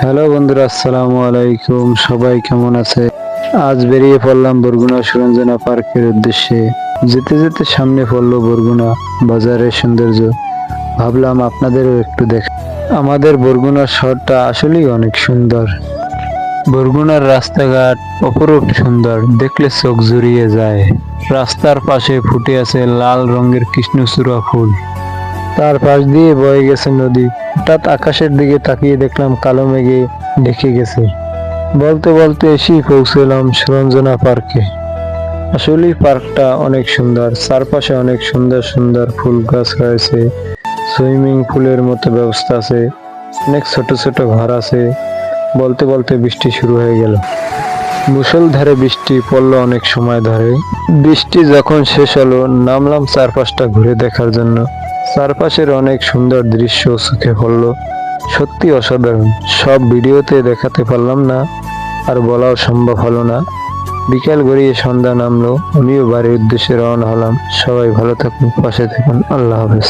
Hello বন্ধুরা, আসসালামু আলাইকুম। সবাই কেমন আছে? আজ বেরিয়ে পড়লাম বরগুনা সুরঞ্জনা পার্কের উদ্দেশ্যে। যেতে যেতে সামনে পড়লো বরগুনা বাজারের সৌন্দর্য। ভাবলাম আপনাদেরও একটু দেখ। আমাদের বরগুনা শহরটা আসলেই অনেক সুন্দর। বরগুনার রাস্তাঘাট অপরূপ সুন্দর, দেখলে চোখ জুড়িয়ে যায়। রাস্তার পাশে ফুটে আছে লাল রঙের কৃষ্ণচূড়া ফুল। তার পাশ দিয়ে বয়ে গেছে নদী। হঠাৎ আকাশের দিকে তাকিয়ে দেখলাম কালো মেঘে ঢেকে গেছে। বলতে বলতে এসেই পৌঁছলাম সুরঞ্জনা পার্কে। আসলেই পার্কটা অনেক সুন্দর, চারপাশে অনেক সুন্দর সুন্দর ফুল গাছ রয়েছে। সুইমিং পুলের মতো ব্যবস্থা আছে, অনেক ছোট ছোট ঘর আছে। বলতে বলতে বৃষ্টি শুরু হয়ে গেল। মুষলধারে বৃষ্টি পড়লো অনেক সময় ধরে। বৃষ্টি যখন শেষ হলো, নামলাম চারপাশটা ঘুরে দেখার জন্য। চারপাশের অনেক সুন্দর দৃশ্য চোখে পড়লো, সত্যি অসাধারণ। সব ভিডিওতে দেখাতে পারলাম না, আর বলাও সম্ভব হলো না। বিকেল গড়িয়ে সন্ধ্যা নামলো, আমিও বাড়ির উদ্দেশ্যে রওনা হলাম। সবাই ভালো থাকুন, পাশে থাকুন। আল্লাহ হাফেজ।